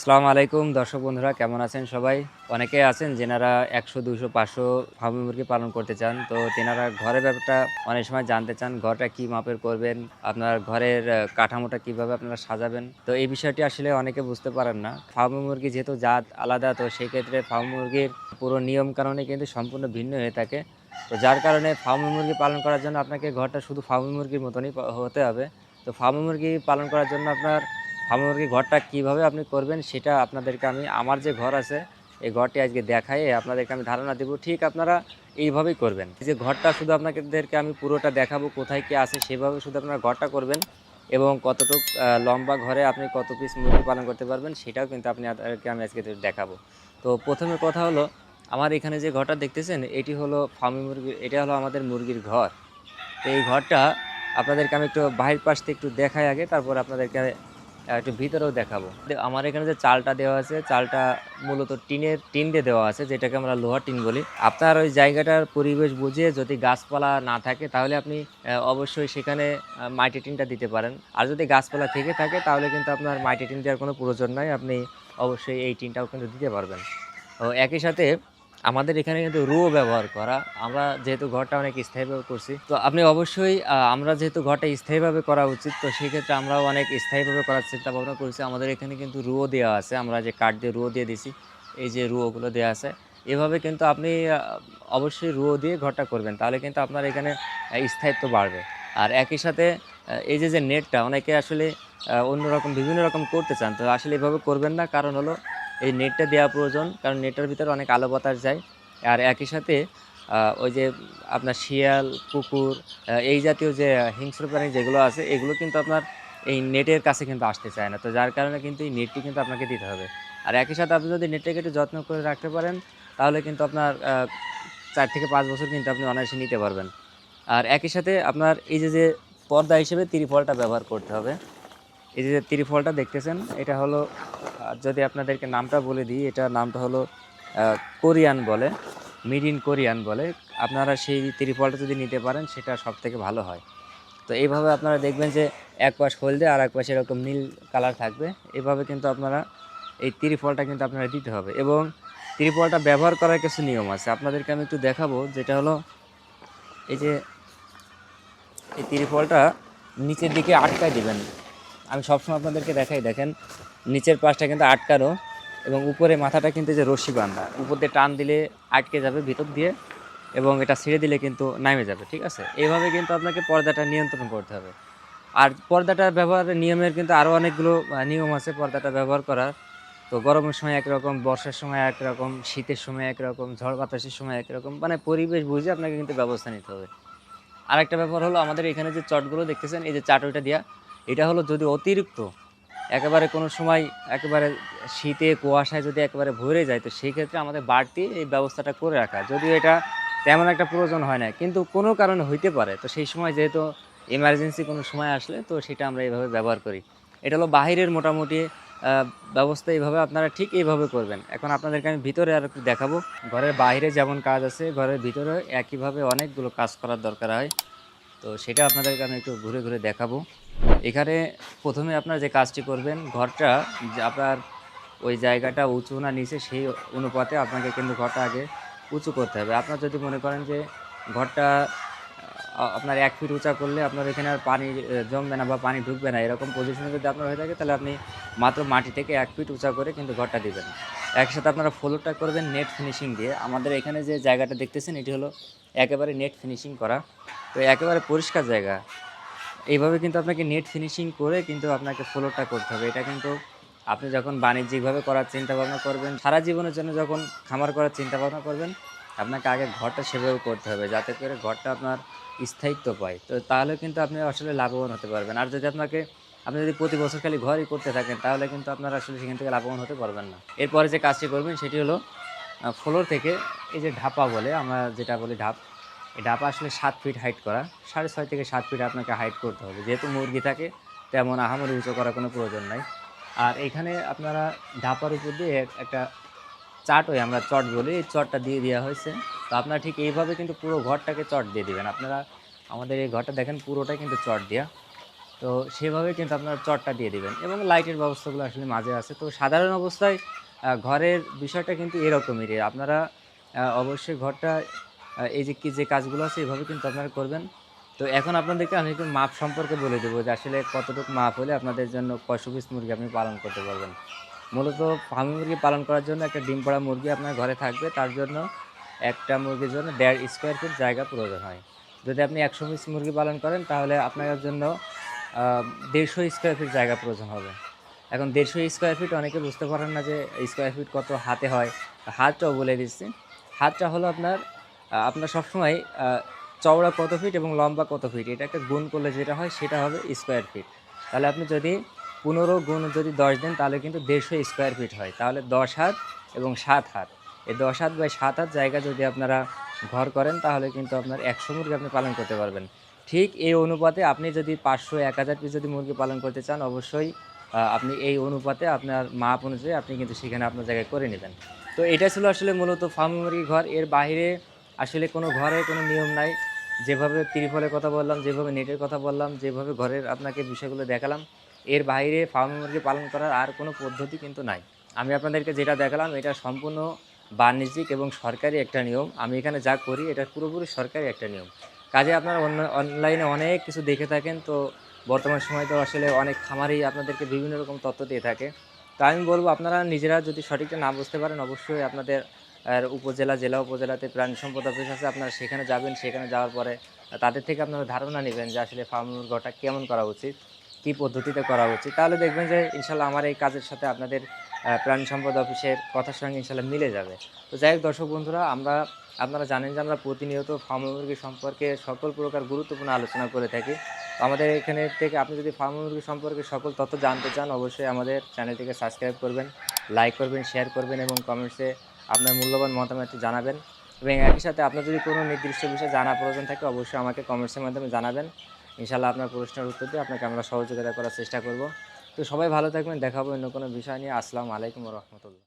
আসসালামু আলাইকুম দর্শক বন্ধুরা, কেমন আছেন সবাই? অনেকে আছেন যেনারা ১০০, ২০০, ৫০০ ফার্মি মুরগি পালন করতে চান। তো তেনারা ঘরের ব্যাপারটা অনেক সময় জানতে চান, ঘরটা কী মাপের করবেন, আপনার ঘরের কাঠামোটা কিভাবে আপনারা সাজাবেন। তো এই বিষয়টি আসলে অনেকে বুঝতে পারেন না। ফার্মি মুরগি যেহেতু জাত আলাদা, তো সেক্ষেত্রে ফার্মি মুরগির পুরো নিয়মকানুনই কিন্তু সম্পূর্ণ ভিন্ন হয়ে থাকে। তো যার কারণে ফার্মি মুরগি পালন করার জন্য আপনাকে ঘরটা শুধু ফার্মি মুরগির মতনই হতে হবে। তো ফার্মি মুরগি পালন করার জন্য আপনার ফার্মি মুরগির ঘরটা কীভাবে আপনি করবেন সেটা আপনাদেরকে আমি আমার যে ঘর আছে এই ঘরটি আজকে দেখায়ে আপনাদেরকে আমি ধারণা দেব। ঠিক আপনারা এইভাবেই করবেন। এই যে ঘরটা শুধু আপনাদেরকে আমি পুরোটা দেখাবো কোথায় কী আছে, সেভাবে শুধু আপনারা ঘরটা করবেন এবং কতটুক লম্বা ঘরে আপনি কত পিস মুরগি পালন করতে পারবেন সেটাও কিন্তু আপনাদেরকে আমি আজকে দেখাবো। তো প্রথমে কথা হলো, আমার এখানে যে ঘরটা দেখতেছেন এটি হলো ফার্মি মুরগি, এটা হলো আমাদের মুরগির ঘর। তো এই ঘরটা আপনাদেরকে আমি একটু বাহির পাশ থেকে একটু দেখাই আগে, তারপর আপনাদেরকে একটু ভিতরেও দেখাবো। আমার এখানে যে চালটা দেওয়া আছে, চালটা মূলত টিন দিয়ে দেওয়া আছে, যেটাকে আমরা লোহার টিন বলি। আপনার ওই জায়গাটার পরিবেশ বুঝে যদি গাছপালা না থাকে তাহলে আপনি অবশ্যই সেখানে মাটি টিনটা দিতে পারেন। আর যদি গাছপালা থেকে থাকে তাহলে কিন্তু আপনার মাটি টিন দেওয়ার কোনো প্রয়োজন নাই, আপনি অবশ্যই এই টিনটাও কিন্তু দিতে পারবেন। ও একই সাথে আমাদের এখানে কিন্তু রুও ব্যবহার করা। আমরা যেহেতু ঘরটা অনেক স্থায়ীভাবে করছি, তো আপনি অবশ্যই আমরা যেহেতু ঘরটা স্থায়ীভাবে করা উচিত, তো সেক্ষেত্রে আমরাও অনেক স্থায়ীভাবে করার চিন্তা ভাবনা করেছি। আমাদের এখানে কিন্তু রুও দেওয়া আছে, আমরা যে কাঠ দিয়ে রুও দিয়ে দিছি, এই যে রুয়োগুলো দেওয়া আছে, এভাবে কিন্তু আপনি অবশ্যই রুও দিয়ে ঘরটা করবেন, তাহলে কিন্তু আপনার এখানে স্থায়িত্ব বাড়বে। আর একই সাথে এই যে নেটটা অনেকে আসলে অন্যরকম বিভিন্ন রকম করতে চান, তো আসলে এভাবে করবেন না। কারণ হলো এই নেটটা দেওয়া প্রয়োজন, কারণ নেটের ভিতরে অনেক আলো বাতাস যায়। আর একই সাথে ওই যে আপনার শিয়াল, কুকুর, এই জাতীয় যে হিংস্র প্রাণী যেগুলো আছে, এগুলো কিন্তু আপনার এই নেটের কাছে কিন্তু আসতে চায় না। তো যার কারণে কিন্তু এই নেটটি কিন্তু আপনাকে দিতে হবে। আর একই সাথে আপনি যদি নেটটাকে একটু যত্ন করে রাখতে পারেন, তাহলে কিন্তু আপনার ৪ থেকে ৫ বছর কিন্তু আপনি অনায়াসে নিতে পারবেন। আর একই সাথে আপনার এই যে পর্দা হিসেবে ত্রিপলটা ব্যবহার করতে হবে। এই যে ত্রিফলটা দেখতেছেন, এটা হলো যদি আপনাদেরকে নামটা বলে দিই, এটার নামটা হলো কোরিয়ান বলে, মেড ইন কোরিয়ান বলে। আপনারা সেই ত্রিফলটা যদি নিতে পারেন সেটা সবথেকে ভালো হয়। তো এইভাবে আপনারা দেখবেন যে এক পাশ হলদে আর এক পাশে এরকম নীল কালার থাকবে। এভাবে কিন্তু আপনারা এই ত্রিফলটা কিন্তু আপনারা দিতে হবে এবং ত্রিফলটা ব্যবহার করার কিছু নিয়ম আছে, আপনাদেরকে আমি একটু দেখাবো। যেটা হলো এই যে এই ত্রিফলটা নিচের দিকে আটকায় দিবেন। আমি সবসময় আপনাদেরকে দেখাই, দেখেন নিচের পাশটা কিন্তু আটকানো এবং উপরে মাথাটা কিন্তু যে রশ্মি বাঁধা, উপর দিয়ে টান দিলে আটকে যাবে ভিতর দিয়ে এবং এটা ছেড়ে দিলে কিন্তু নামে যাবে। ঠিক আছে, এইভাবে কিন্তু আপনাকে পর্দাটা নিয়ন্ত্রণ করতে হবে। আর পর্দাটা ব্যবহারের নিয়মের কিন্তু আরও অনেকগুলো নিয়ম আছে পর্দাটা ব্যবহার করার। তো গরমের সময় একরকম, বর্ষার সময় একরকম, শীতের সময় একরকম, ঝড় বাতাসের সময় একরকম, মানে পরিবেশ বুঝে আপনাকে কিন্তু ব্যবস্থা নিতে হবে। আরেকটা ব্যাপার হলো, আমাদের এখানে যে চটগুলো দেখতেছেন, এই যে চাটুইটা দেওয়া, এটা হলো যদি অতিরিক্ত একেবারে কোনো সময় একেবারে শীতে কুয়াশায় যদি একেবারে ভরে যায়, তো সেই ক্ষেত্রে আমাদের বাড়তি এই ব্যবস্থাটা করে রাখা, যদিও এটা তেমন একটা প্রয়োজন হয় না, কিন্তু কোনো কারণে হইতে পারে। তো সেই সময় যেহেতু এমার্জেন্সি কোনো সময় আসলে, তো সেটা আমরা এইভাবে ব্যবহার করি। এটা হলো বাহিরের মোটামুটি ব্যবস্থা। এইভাবে আপনারা ঠিক এইভাবে করবেন। এখন আপনাদেরকে আমি ভিতরে আর একটু দেখাবো। ঘরের বাইরে যেমন কাজ আছে, ঘরের ভিতরে একইভাবে অনেকগুলো কাজ করার দরকার হয়। তো সেটা আপনাদেরকে আমি একটু ঘুরে ঘুরে দেখাবো। এখানে প্রথমে আপনার যে কাজটি করবেন, ঘরটা যে আপনার ওই জায়গাটা উঁচু না নিচে সেই অনুপাতে আপনাকে কিন্তু ঘরটা আগে উঁচু করতে হবে। আপনার যদি মনে করেন যে ঘরটা আপনার ১ ফিট উঁচা করলে আপনার এখানে আর পানি জমবে না বা পানি ঢুকবে না, এরকম পজিশনে যদি আপনার হয়ে থাকে, তাহলে আপনি মাত্র মাটি থেকে ১ ফিট উঁচা করে কিন্তু ঘরটা দিবেন। একসাথে আপনারা ফ্লোরটা করবেন নেট ফিনিশিং দিয়ে। আমাদের এখানে যে জায়গাটা দেখতেছেন এটি হলো একেবারে নেট ফিনিশিং করা। তো একেবারে পরিষ্কার জায়গা। এইভাবে কিন্তু আপনাকে নেট ফিনিশিং করে কিন্তু আপনাকে ফ্লোরটা করতে হবে। এটা কিন্তু আপনি যখন বাণিজ্যিকভাবে করার চিন্তাভাবনা করবেন, সারা জীবনের জন্য যখন খামার করার চিন্তাভাবনা করবেন, আপনাকে আগে ঘরটা সেভাবে করতে হবে যাতে করে ঘরটা আপনার স্থায়িত্ব পায়। তো তাহলে কিন্তু আপনি আসলে লাভবান হতে পারবেন। আর যদি আপনি যদি প্রতি বছর খালি ঘরই করতে থাকেন, তাহলে কিন্তু আপনারা আসলে সেখান থেকে লাভবান হতে পারবেন না। এরপরে যে কাজটি করবেন সেটি হলো ফ্লোর থেকে এই যে ঢাপা বলে, আমরা যেটা বলি ঢাপ, এই ঢাপা আসলে ৭ ফিট হাইট করা, ৬.৫ থেকে ৭ ফিট আপনাকে হাইট করতে হবে। যেহেতু মুরগি থাকে, তেমন আহামরি উঁচু করার কোনো প্রয়োজন নাই। আর এখানে আপনারা ঢাপার উপর দিয়ে একটা চাটই আমরা চট বলি, এই চটটা দিয়ে দেওয়া হয়েছে। তো আপনারা ঠিক এইভাবে কিন্তু পুরো ঘরটাকে চট দিয়ে দিবেন। আপনারা আমাদের এই ঘরটা দেখেন পুরোটাই কিন্তু চট দেওয়া। তো সেভাবে কিন্তু আপনারা চটটা দিয়ে দিবেন এবং লাইটের ব্যবস্থাগুলো আসলে মাঝে আছে। তো সাধারণ অবস্থায় ঘরের বিষয়টা কিন্তু এরকমেরই। আপনারা অবশ্যই ঘরটা এই যে কাজগুলো আছে এভাবে কিন্তু আপনারা করবেন। তো এখন আপনাদেরকে আমি একটু মাপ সম্পর্কে বলে দেবো যে আসলে কতটুকু মাপ হলে আপনাদের জন্য কয়শো পিস মুরগি আপনি পালন করতে পারবেন। মূলত ফার্মি মুরগি পালন করার জন্য একটা ডিম পাড়া মুরগি আপনার ঘরে থাকবে। তার জন্য একটা মুরগির জন্য ১.৫ স্কোয়ার ফিট জায়গা প্রয়োজন হয়। যদি আপনি ১০০ পিস মুরগি পালন করেন তাহলে আপনার জন্য ১৫০ স্কোয়ার ফিট জায়গা প্রয়োজন হবে। এখন ১৫০ স্কোয়ার ফিট অনেকে বুঝতে পারেন না যে স্কোয়ার ফিট কত হাতে হয়। হাতটাও বলে দিচ্ছি। হাতটা হলো আপনার সবসময় চওড়া কত ফিট এবং লম্বা কত ফিট এটাকে গুণ করলে যেটা হয় সেটা হবে স্কোয়ার ফিট। তাহলে আপনি যদি ১৫ গুণ যদি ১০ দেন তাহলে কিন্তু ১৫০ স্কোয়ার ফিট হয়। তাহলে ১০ হাত এবং ৭ হাত। এই ১০ হাত বাই ৭ হাত জায়গা যদি আপনারা ঘর করেন তাহলে কিন্তু আপনার ১০০ মুরগি আপনি পালন করতে পারবেন। ঠিক এই অনুপাতে আপনি যদি ৫০০, ১০০০ পিস যদি মুরগি পালন করতে চান অবশ্যই আপনি এই অনুপাতে আপনার মাপ অনুযায়ী আপনি কিন্তু সেখানে আপনার জায়গায় করে নেবেন। তো এটা ছিল আসলে মূলত ফার্ম মুরগির ঘর। এর বাহিরে আসলে কোনো ঘরে কোনো নিয়ম নাই। যেভাবে ত্রিপলের কথা বললাম, যেভাবে নেটের কথা বললাম, যেভাবে ঘরের আপনাকে বিষয়গুলো দেখালাম, এর বাইরে ফার্ম মুরগি পালন করার আর কোনো পদ্ধতি কিন্তু নাই। আমি আপনাদেরকে যেটা দেখালাম এটা সম্পূর্ণ বাণিজ্যিক এবং সরকারি একটা নিয়ম। আমি এখানে যা করি এটা পুরোপুরি সরকারি একটা নিয়ম। কাজে আপনারা অনলাইনে অনেক কিছু দেখে থাকেন। তো বর্তমান সময়ে তো আসলে অনেক খামারেই আপনাদেরকে বিভিন্ন রকম তথ্য দিয়ে থাকে। তো আমি বলব আপনারা নিজেরা যদি সঠিকটা না বুঝতে পারেন অবশ্যই আপনাদের উপজেলা, জেলা উপজেলাতে প্রাণী সম্পদ অফিস আছে। আপনারা সেখানে যাবেন। সেখানে যাওয়ার পরে তাদের থেকে আপনারা ধারণা নিবেন যে আসলে ফার্ম মুরগিটা কেমন করা উচিত, কী পদ্ধতিতে করা উচিত। তাহলে দেখবেন যে ইনশাআল্লাহ আমার এই কাজের সাথে আপনাদের প্রাণী সম্পদ অফিসের কথার সঙ্গে ইনশাআল্লাহ মিলে যাবে। তো যাই হোক দর্শক বন্ধুরা, আপনারা জানেন যে আমরা প্রতিনিয়ত ফার্ম মুরগি সম্পর্কে সকল প্রকার গুরুত্বপূর্ণ আলোচনা করে থাকি। তো আমাদের এখানে থেকে আপনি যদি ফার্ম মুরগি সম্পর্কে সকল তথ্য জানতে চান অবশ্যই আমাদের চ্যানেলটিকে সাবস্ক্রাইব করবেন, লাইক করবেন, শেয়ার করবেন এবং কমেন্টসে আপনার মূল্যবান মতামতটি জানাবেন। এবং একই সাথে আপনার যদি কোনো নির্দিষ্ট বিষয়ে জানা প্রয়োজন থাকে অবশ্যই আমাকে কমেন্টসের মাধ্যমে জানাবেন। ইনশাআল্লাহ আপনার প্রশ্নের উত্তর দিয়ে আপনাকে আমরা সহযোগিতা করার চেষ্টা করব। তো সবাই ভালো থাকবেন। দেখা হবে অন্য কোনো বিষয় নিয়ে। আসসালামু আলাইকুম ওয়া রাহমাতুল্লাহ।